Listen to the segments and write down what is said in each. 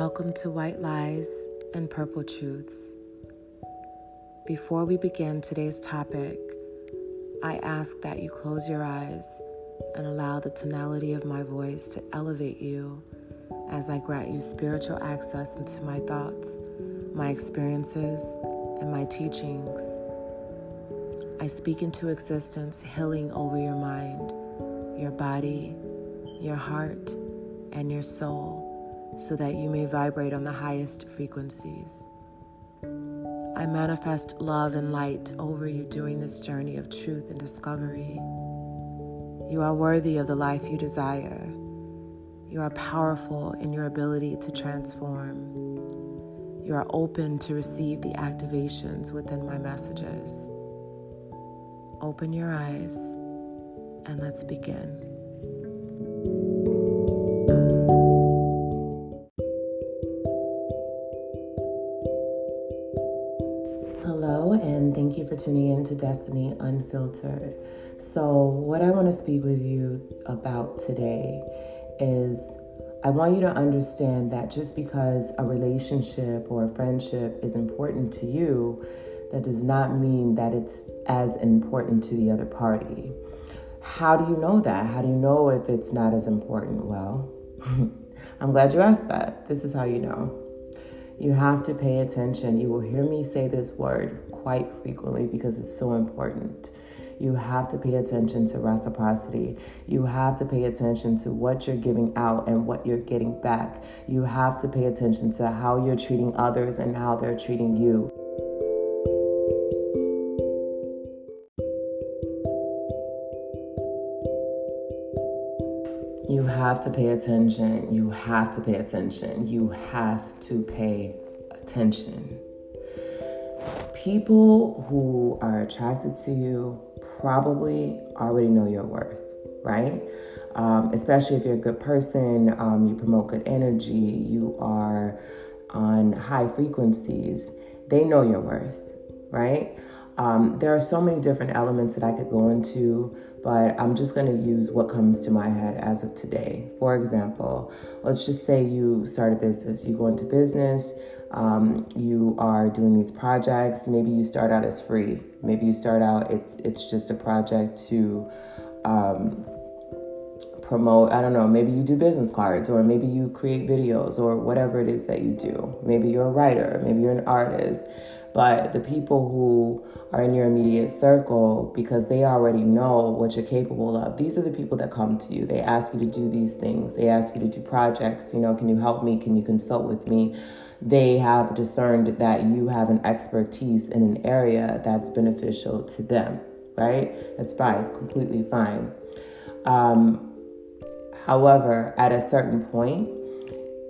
Welcome to White Lies and Purple Truths. Before we begin today's topic, I ask that you close your eyes and allow the tonality of my voice to elevate you as I grant you spiritual access into my thoughts, my experiences, and my teachings. I speak into existence healing over your mind, your body, your heart, and your soul, so that you may vibrate on the highest frequencies. I manifest love and light over you during this journey of truth and discovery. You are worthy of the life you desire. You are powerful in your ability to transform. You are open to receive the activations within my messages. Open your eyes and let's begin. Hello, and thank you for tuning in to Destini Unfiltered. So what I want to speak with you about today is I want you to understand that just because a relationship or a friendship is important to you, that does not mean that it's as important to the other party. How do you know that? How do you know if it's not as important? Well, I'm glad you asked that. This is how you know. You have to pay attention. You will hear me say this word quite frequently because it's so important. You have to pay attention to reciprocity. You have to pay attention to what you're giving out and what you're getting back. You have to pay attention to how you're treating others and how they're treating you. You have to pay attention. You have to pay attention. You have to pay attention. People who are attracted to you probably already know your worth, right? Especially if you're a good person, you promote good energy, you are on high frequencies, they know your worth, right? There are so many different elements that I could go into, but I'm just going to use what comes to my head as of today. For example, let's just say you start a business. You go into business, you are doing these projects. Maybe you start out as free. Maybe you start out, it's just a project to promote, I don't know, maybe you do business cards, or maybe you create videos, or whatever it is that you do. Maybe you're a writer, maybe you're an artist. But the people who are in your immediate circle, because they already know what you're capable of, these are the people that come to you. They ask you to do these things. They ask you to do projects. Can you help me? Can you consult with me? They have discerned that you have an expertise in an area that's beneficial to them, right? That's fine, completely fine. However, at a certain point,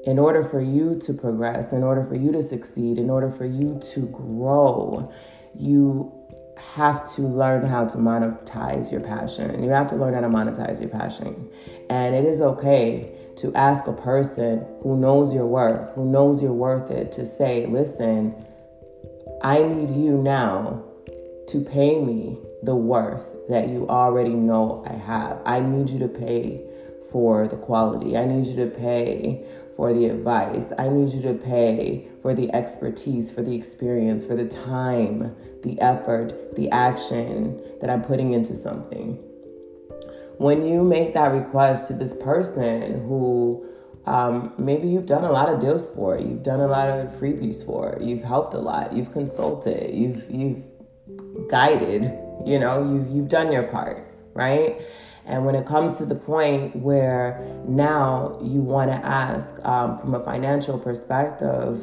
in order for you to progress, in order for you to succeed, in order for you to grow, you have to learn how to monetize your passion. You have to learn how to monetize your passion. And it is okay to ask a person who knows your worth, who knows you're worth it, to say, listen, I need you now to pay me the worth that you already know I have. I need you to pay for the quality. I need you to pay for the advice. I need you to pay for the expertise, for the experience, for the time, the effort, the action that I'm putting into something. When you make that request to this person who maybe you've done a lot of deals for, you've done a lot of freebies for, you've helped a lot, you've consulted, you've guided, you've done your part, right? And when it comes to the point where now you want to ask from a financial perspective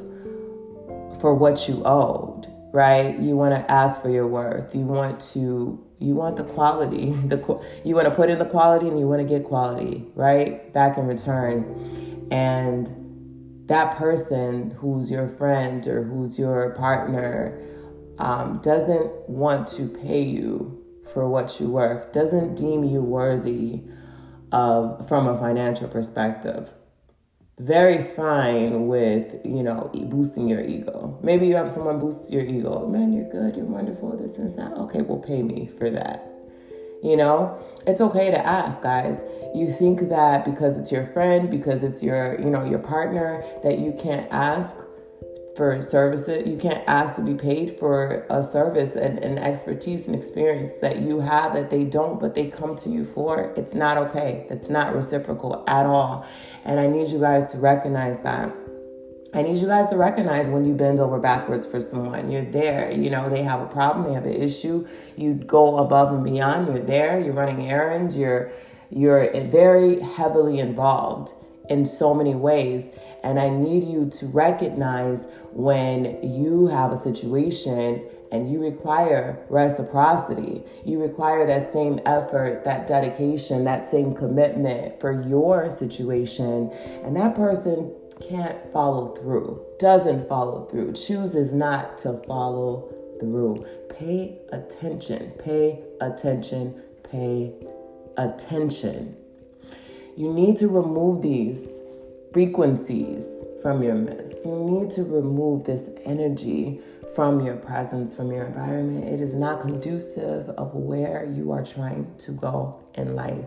for what you owed, right? You want to ask for your worth. You want the quality. You want to put in the quality and you want to get quality, right? Back in return. And that person who's your friend or who's your partner doesn't want to pay you for what you're worth, doesn't deem you worthy of from a financial perspective. Very fine with, boosting your ego. Maybe you have someone boost your ego. Man, you're good, you're wonderful, this and that. Okay, well, pay me for that. You know, it's okay to ask, guys. You think that because it's your friend, because it's your, your partner, that you can't ask for services, you can't ask to be paid for a service and expertise and experience that you have that they don't, but they come to you for. It's not okay. That's not reciprocal at all. And I need you guys to recognize that. I need you guys to recognize when you bend over backwards for someone. You're there. They have a problem, they have an issue. You go above and beyond. You're there. You're running errands. You're very heavily involved in so many ways. And I need you to recognize when you have a situation and you require reciprocity. You require that same effort, that dedication, that same commitment for your situation. And that person can't follow through, doesn't follow through, chooses not to follow through. Pay attention, pay attention, pay attention. You need to remove these frequencies from your midst. You need to remove this energy from your presence, from your environment. It is not conducive of where you are trying to go in life.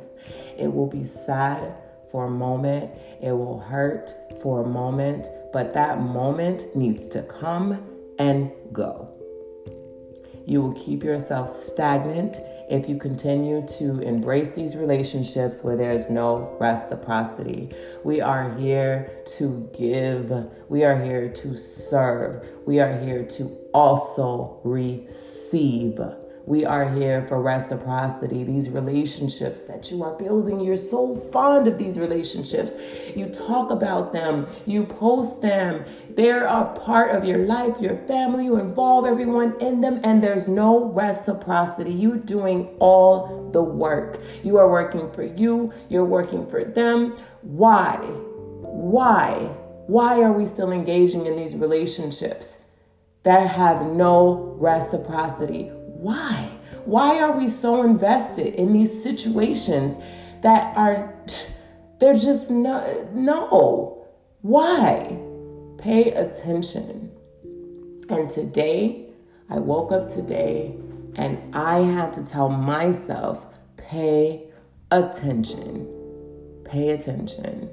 It will be sad for a moment. It will hurt for a moment, but that moment needs to come and go. You will keep yourself stagnant if you continue to embrace these relationships where there's no reciprocity. We are here to give. We are here to serve. We are here to also receive. We are here for reciprocity. These relationships that you are building, you're so fond of these relationships. You talk about them, you post them. They're a part of your life, your family. You involve everyone in them, and there's no reciprocity. You're doing all the work. You are working for you. You're working for them. Why? Why are we still engaging in these relationships that have no reciprocity? Why? Why are we so invested in these situations that they're just no? Why? Pay attention. And today, I woke up today and I had to tell myself, pay attention. Pay attention.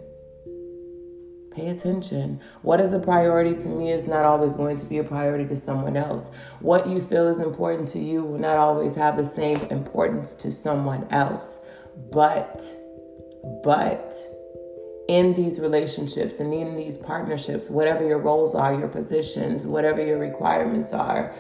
Pay attention. What is a priority to me is not always going to be a priority to someone else. What you feel is important to you will not always have the same importance to someone else. But in these relationships and in these partnerships, whatever your roles are, your positions, whatever your requirements are,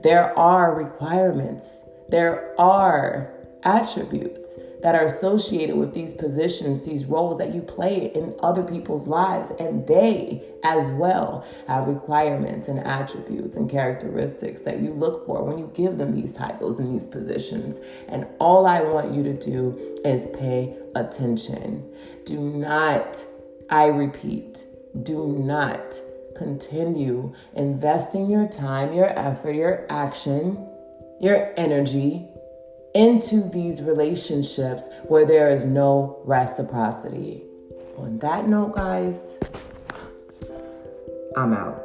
there are requirements. There are attributes that are associated with these positions, these roles that you play in other people's lives. And they as well have requirements and attributes and characteristics that you look for when you give them these titles and these positions. And all I want you to do is pay attention. Do not, I repeat, do not continue investing your time, your effort, your action, your energy into these relationships where there is no reciprocity. On that note, guys, I'm out.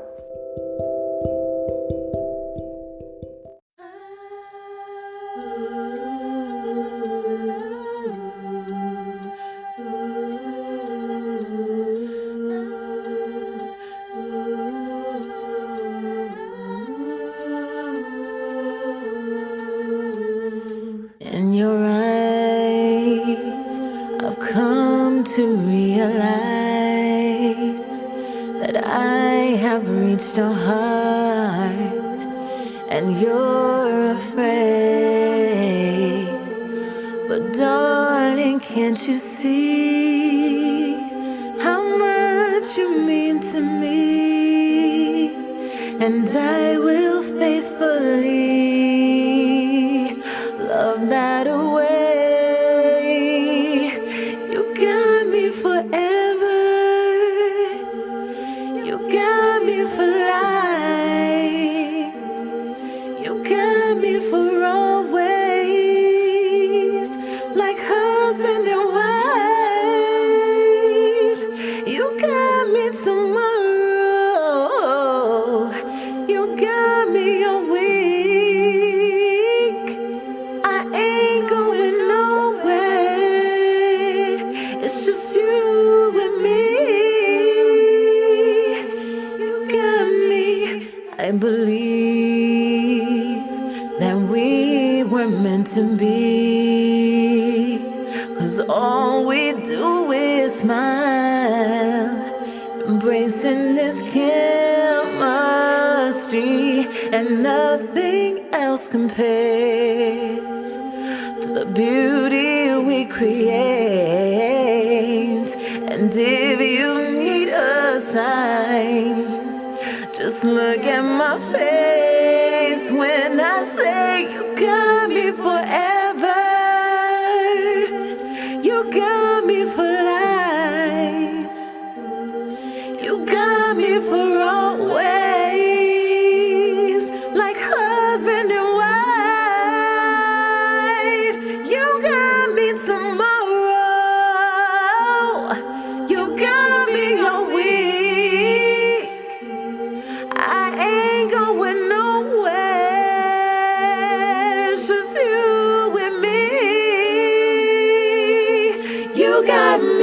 In your eyes, I've come to realize that I have reached your heart and you're afraid. But darling, can't you see how much you mean to me? And I will faithfully love that away. You got me forever. You got me for life. You got me for always. Like husband and wife. You got me tomorrow. You got me all we do is smile, embracing this chemistry, and nothing else compares to the beauty we create. And if you need a sign, just look at my face when I say you got me forever. You got me for life. You got me for always, like husband and wife. You got me tomorrow. You got me all week. I ain't going nowhere. It's just you and me. You got me.